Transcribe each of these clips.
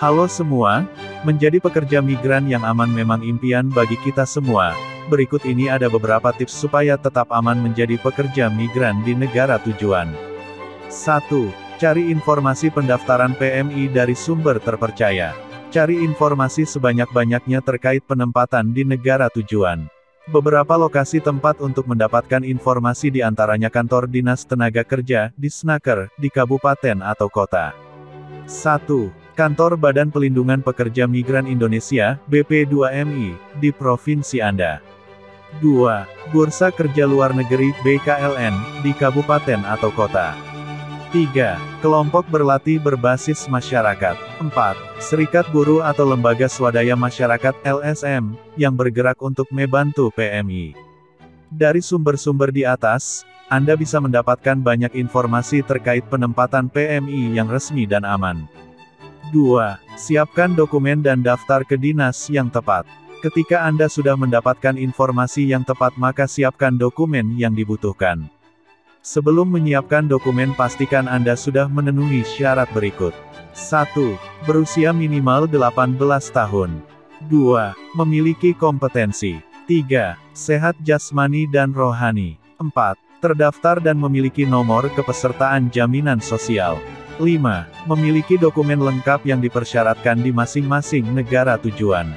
Halo semua, menjadi pekerja migran yang aman memang impian bagi kita semua. Berikut ini ada beberapa tips supaya tetap aman menjadi pekerja migran di negara tujuan. 1. Cari informasi pendaftaran PMI dari sumber terpercaya. Cari informasi sebanyak-banyaknya terkait penempatan di negara tujuan. Beberapa lokasi tempat untuk mendapatkan informasi diantaranya kantor Dinas Tenaga Kerja, Disnaker, di kabupaten atau kota. 1. Kantor Badan Pelindungan Pekerja Migran Indonesia, BP2MI, di provinsi Anda. 2. Bursa Kerja Luar Negeri, BKLN, di kabupaten atau kota. 3. Kelompok berlatih berbasis masyarakat. 4. Serikat Buruh atau Lembaga Swadaya Masyarakat, LSM, yang bergerak untuk membantu PMI. Dari sumber-sumber di atas, Anda bisa mendapatkan banyak informasi terkait penempatan PMI yang resmi dan aman. 2. Siapkan dokumen dan daftar ke dinas yang tepat. Ketika Anda sudah mendapatkan informasi yang tepat maka siapkan dokumen yang dibutuhkan. Sebelum menyiapkan dokumen pastikan Anda sudah memenuhi syarat berikut. 1. Berusia minimal 18 tahun. 2. Memiliki kompetensi. 3. Sehat jasmani dan rohani. 4. Terdaftar dan memiliki nomor kepesertaan jaminan sosial. 5. Memiliki dokumen lengkap yang dipersyaratkan di masing-masing negara tujuan.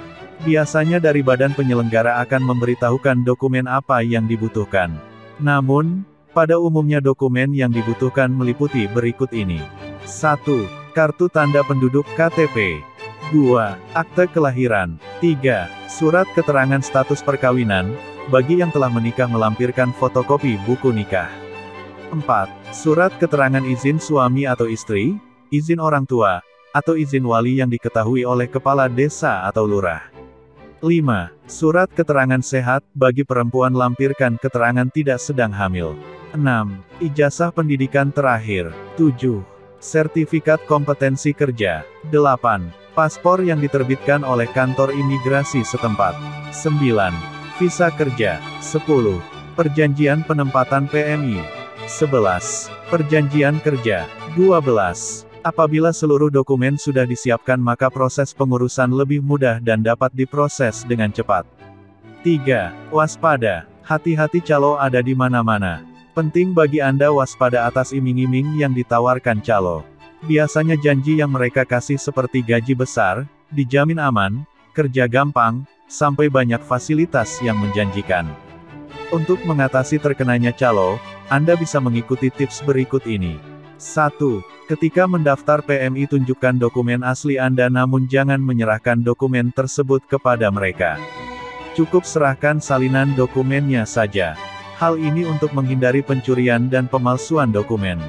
Biasanya dari badan penyelenggara akan memberitahukan dokumen apa yang dibutuhkan. Namun, pada umumnya dokumen yang dibutuhkan meliputi berikut ini. 1. Kartu tanda penduduk KTP. 2. Akte kelahiran. 3. Surat keterangan status perkawinan, bagi yang telah menikah melampirkan fotokopi buku nikah. 4. Surat keterangan izin suami atau istri, izin orang tua, atau izin wali yang diketahui oleh kepala desa atau lurah. 5. Surat keterangan sehat, bagi perempuan lampirkan keterangan tidak sedang hamil. 6. Ijazah pendidikan terakhir. 7. Sertifikat kompetensi kerja. 8. Paspor yang diterbitkan oleh kantor imigrasi setempat. 9. Visa kerja. 10. Perjanjian penempatan PMI. 11. Perjanjian kerja. 12. Apabila seluruh dokumen sudah disiapkan maka proses pengurusan lebih mudah dan dapat diproses dengan cepat. 3. Waspada. Hati-hati calo ada di mana-mana. Penting bagi Anda waspada atas iming-iming yang ditawarkan calo. Biasanya janji yang mereka kasih seperti gaji besar, dijamin aman, kerja gampang, sampai banyak fasilitas yang menjanjikan. Untuk mengatasi terkenanya calo, Anda bisa mengikuti tips berikut ini. 1. Ketika mendaftar PMI tunjukkan dokumen asli Anda namun jangan menyerahkan dokumen tersebut kepada mereka. Cukup serahkan salinan dokumennya saja. Hal ini untuk menghindari pencurian dan pemalsuan dokumen.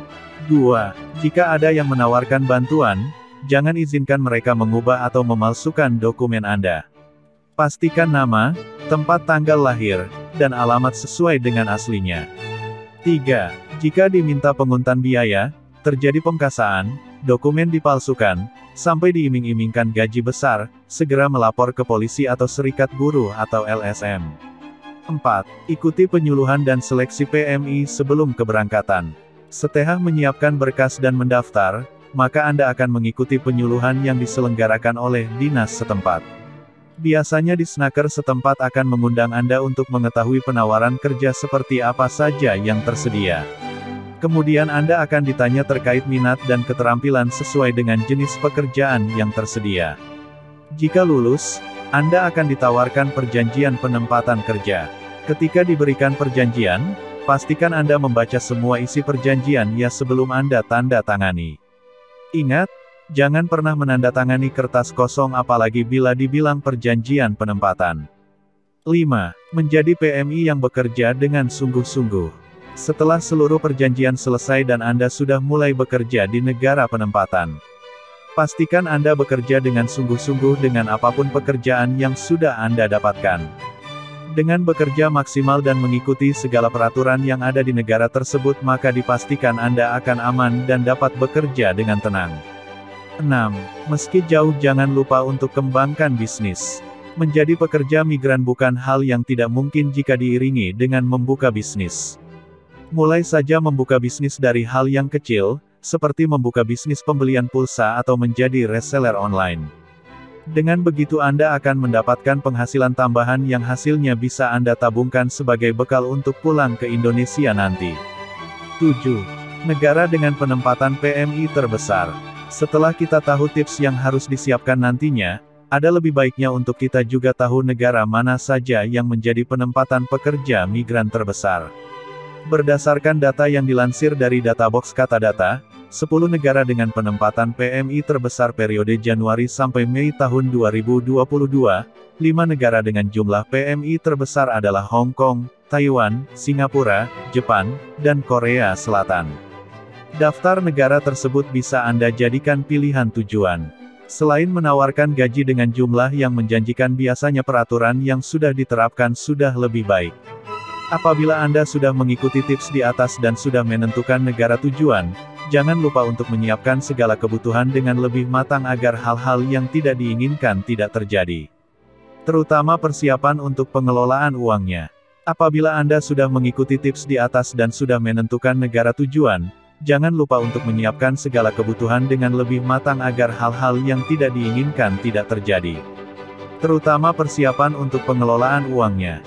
2. Jika ada yang menawarkan bantuan, jangan izinkan mereka mengubah atau memalsukan dokumen Anda. Pastikan nama, tempat tanggal lahir, dan alamat sesuai dengan aslinya. 3. Jika diminta penguntan biaya, terjadi pengkasaan, dokumen dipalsukan, sampai diiming-imingkan gaji besar, segera melapor ke polisi atau serikat buruh atau LSM. 4. Ikuti penyuluhan dan seleksi PMI sebelum keberangkatan. Setelah menyiapkan berkas dan mendaftar, maka Anda akan mengikuti penyuluhan yang diselenggarakan oleh dinas setempat. Biasanya Disnaker setempat akan mengundang Anda untuk mengetahui penawaran kerja seperti apa saja yang tersedia. Kemudian Anda akan ditanya terkait minat dan keterampilan sesuai dengan jenis pekerjaan yang tersedia. Jika lulus, Anda akan ditawarkan perjanjian penempatan kerja. Ketika diberikan perjanjian, pastikan Anda membaca semua isi perjanjian ya sebelum Anda tanda tangani. Ingat, jangan pernah menandatangani kertas kosong apalagi bila dibilang perjanjian penempatan. 5. Menjadi PMI yang bekerja dengan sungguh-sungguh. Setelah seluruh perjanjian selesai dan Anda sudah mulai bekerja di negara penempatan, pastikan Anda bekerja dengan sungguh-sungguh dengan apapun pekerjaan yang sudah Anda dapatkan. Dengan bekerja maksimal dan mengikuti segala peraturan yang ada di negara tersebut maka dipastikan Anda akan aman dan dapat bekerja dengan tenang. 6. Meski jauh jangan lupa untuk kembangkan bisnis. Menjadi pekerja migran bukan hal yang tidak mungkin jika diiringi dengan membuka bisnis. Mulai saja membuka bisnis dari hal yang kecil, seperti membuka bisnis pembelian pulsa atau menjadi reseller online. Dengan begitu Anda akan mendapatkan penghasilan tambahan yang hasilnya bisa Anda tabungkan sebagai bekal untuk pulang ke Indonesia nanti. 7. Negara dengan penempatan PMI terbesar. Setelah kita tahu tips yang harus disiapkan nantinya, ada lebih baiknya untuk kita juga tahu negara mana saja yang menjadi penempatan pekerja migran terbesar. Berdasarkan data yang dilansir dari Databox Katadata, 10 negara dengan penempatan PMI terbesar periode Januari sampai Mei tahun 2022, 5 negara dengan jumlah PMI terbesar adalah Hong Kong, Taiwan, Singapura, Jepang, dan Korea Selatan. Daftar negara tersebut bisa Anda jadikan pilihan tujuan. Selain menawarkan gaji dengan jumlah yang menjanjikan, biasanya peraturan yang sudah diterapkan sudah lebih baik. Apabila Anda sudah mengikuti tips di atas dan sudah menentukan negara tujuan, jangan lupa untuk menyiapkan segala kebutuhan dengan lebih matang agar hal-hal yang tidak diinginkan tidak terjadi. Terutama persiapan untuk pengelolaan uangnya. Apabila Anda sudah mengikuti tips di atas dan sudah menentukan negara tujuan, jangan lupa untuk menyiapkan segala kebutuhan dengan lebih matang agar hal-hal yang tidak diinginkan tidak terjadi. Terutama persiapan untuk pengelolaan uangnya.